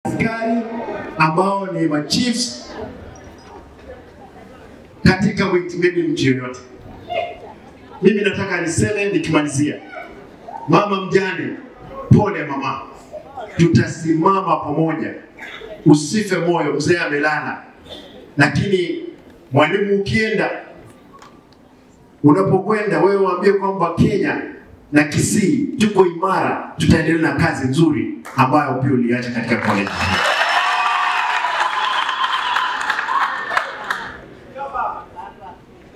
askari ambao ni machiefs katika kuitimidi nchi yoyote. Mimi nataka niseme nikimalizia, mama mjane, pole mama, tutasimama pamoja, usife moyo, mzee amelala. Lakini mwalimu, ukienda, unapokwenda wewe waambie kwamba Kenya na Kisii tuko imara, tutaendelea na kazi nzuri ambayo pia uliacha katika college.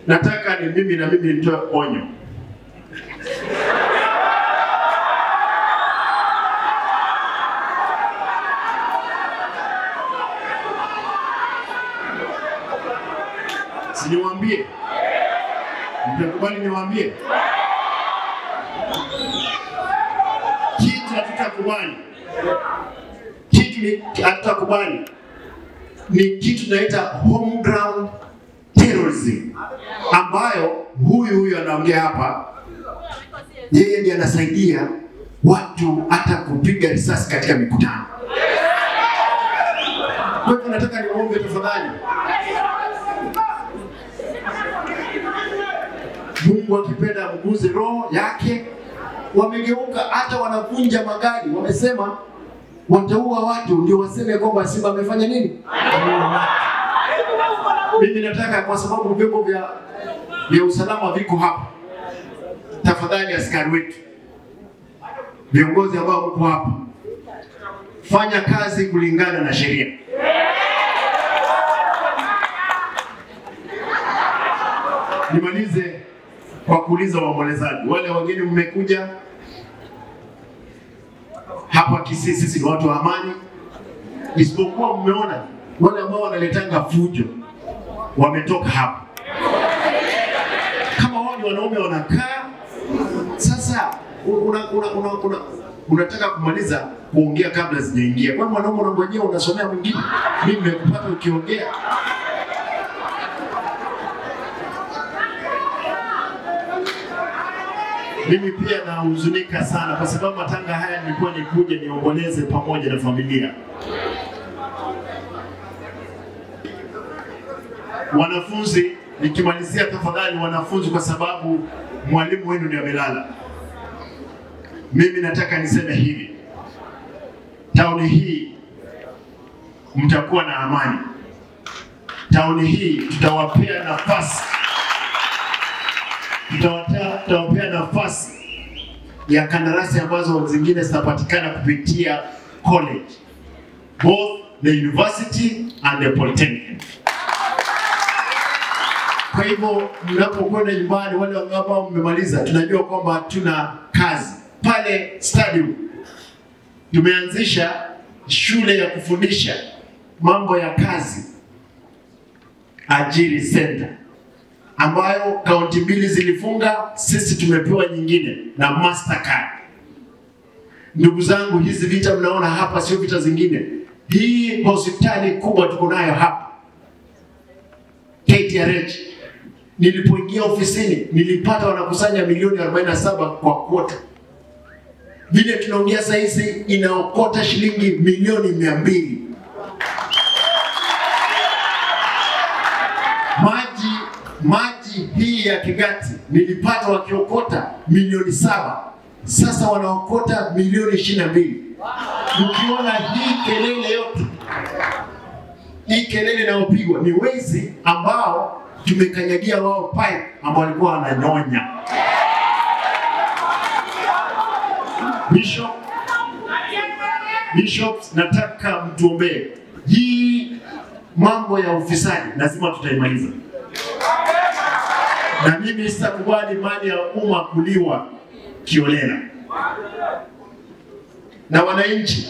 Nataka ni mimi nitoe onyo. Niwaambie, mtakubali niwaambie? Kitu hatutakubali. Ni kitu tunaita home ground terrorism, ambayo huyu anaongea hapa, yeye ndiye anasaidia watu hata kupiga risasi katika mikutano. Kwa hivyo nataka niombe tafadhali, Mungu akipenda mguze roho yake. Wamegeuka hata wanavunja magari, wamesema wataua watu ndio waseme kwamba Simba amefanya nini? Mimi nataka, kwa sababu vyombo vya usalama viko hapa, tafadhali askari wetu, viongozi ambao mko hapa, fanya kazi kulingana na sheria. Nimalize kwa kuuliza waombolezaji, wale wageni mmekuja hapa Kisii, sisi ni watu wa amani, isipokuwa mmeona wale ambao wanaletanga fujo wametoka hapa. Kama wao ni wanaume wanakaa, sasa unataka kumaliza kuongea kabla sijaingia. Kwa mwanaume unangojea unasomea mwingine, mimi nimekupata ukiongea. Mimi pia nahuzunika sana kwa sababu matanga haya nilikuwa nikuje niomboleze pamoja na familia. Wanafunzi, nikimalizia tafadhali wanafunzi, kwa sababu mwalimu wenu ndiye amelala. Mimi nataka niseme hivi, tauni hii mtakuwa na amani. Tauni hii tutawapea nafasi, tutawapea nafasi ya kandarasi ambazo zingine zitapatikana kupitia college, both the university and the polytechnic. Kwa hivyo mnapokwenda nyumbani, wale ambao mmemaliza, tunajua kwamba tuna kazi pale stadium. Tumeanzisha shule ya kufundisha mambo ya kazi, ajiri center, ambayo kaunti mbili zilifunga, sisi tumepewa nyingine na Mastercard. Ndugu zangu, hizi vita mnaona hapa sio vita zingine. Hii hospitali kubwa tuko nayo hapa KTRH, nilipoingia ofisini nilipata wanakusanya milioni 47 kwa kwota. Vile tunaongea sasa hizi inaokota shilingi milioni 200. Maji hii ya Kigati nilipata wakiokota milioni 7. Sasa wanaokota milioni 22. Ukiona hii kelele yote, hii kelele inayopigwa ni wezi ambao tumekanyagia wao pipe ambao walikuwa wananyonya. Bishops, nataka mtuombee. Hii mambo ya ufisadi lazima tutaimaliza. Na mimi sitakubali mali ya umma kuliwa kiolela. Na wananchi,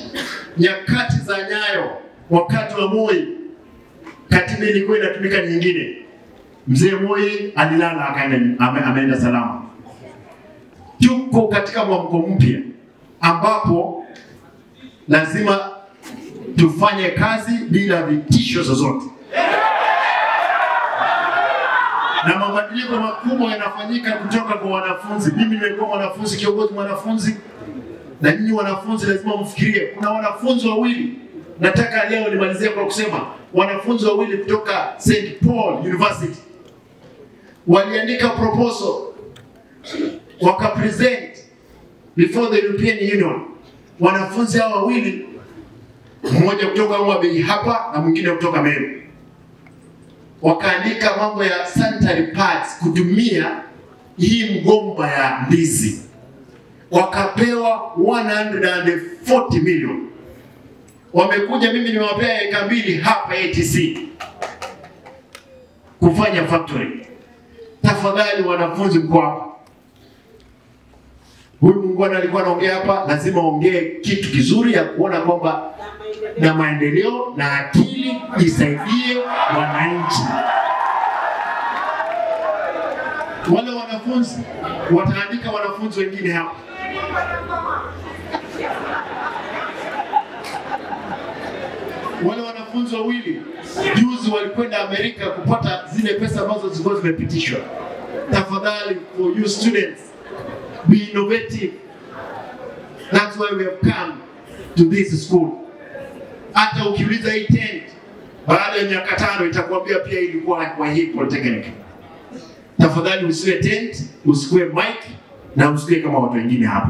nyakati za Nyayo, wakati wa Moi, katiba ilikuwa inatumika nyingine. Mzee Moi alilala ameenda salama. Tuko katika mwamko mpya ambapo lazima tufanye kazi bila vitisho zozote. Na mabadiliko makubwa yanafanyika kutoka kwa wanafunzi. Mimi nimekuwa mwanafunzi, kiongozi mwanafunzi, na nyinyi wanafunzi lazima mfikirie. Kuna wanafunzi wawili nataka leo nimalizie kwa kusema wanafunzi wawili kutoka St. Paul University waliandika proposal wakapresent before the European Union. Wanafunzi hao wawili, mmoja kutoka Mwabeji hapa na mwingine kutoka Meru, wakaandika mambo ya sanitary pads kutumia hii mgomba ya ndizi. Wakapewa 140 million. Wamekuja, mimi nimewapea eka 2 hapa ATC kufanya factory. Tafadhali wanafunzi mko hapa. Huyu mungwana alikuwa anaongea hapa, lazima ongee kitu kizuri ya kuona kwamba na maendeleo na akili isaidie wananchi. Wale wanafunzi wataandika wanafunzi wengine hapa. Wale wanafunzi wawili juzi walikwenda Amerika kupata zile pesa ambazo zilikuwa zimepitishwa. Tafadhali, for you students, be innovative. That's why we have come to this school. Hata ukiuliza hii tent baada ya miaka 5 itakwambia pia ilikuwa kwa hii polytechnic. Tafadhali usiwe tent, usiwe mic na usiwe kama watu wengine hapa.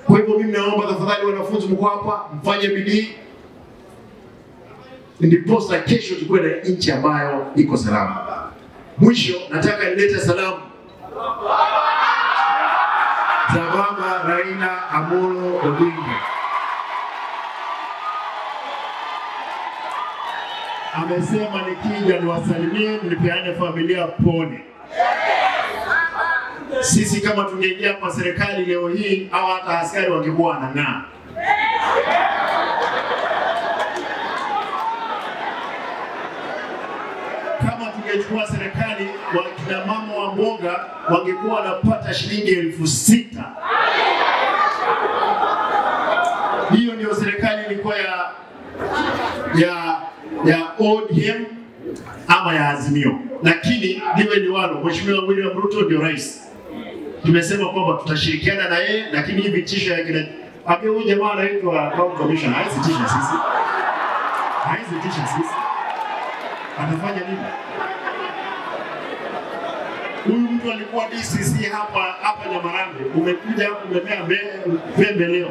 Kwa hivyo mimi naomba tafadhali wanafunzi mko hapa mfanye bidii. Ndiposa kesho tukue na nchi ambayo iko salama. Mwisho nataka nilete salamu za Baba Raila Amolo Odinga. Amesema nikija niwasalimie, nipeane familia pole. Sisi kama tungeingia kwa serikali leo hii au hata askari wangekuwa wanang'aa. Kama tungechukua serikali, wakina mama wa mboga wangekuwa wanapata shilingi 6,000. Hiyo ndio serikali ilikuwa ya ODM ama ya Azimio. Lakini ndiwe liwalo, Mheshimiwa William Ruto ndio rais. Tumesema kwamba tutashirikiana na yeye, lakini hivi tisho ya kile hapo huyu jamaa anaitwa County Commissioner haisitisha sisi. Haisitisha sisi. Atafanya nini? Huyu mtu alikuwa DCC hapa Nyamarambe, umekuja umemea Pembe leo.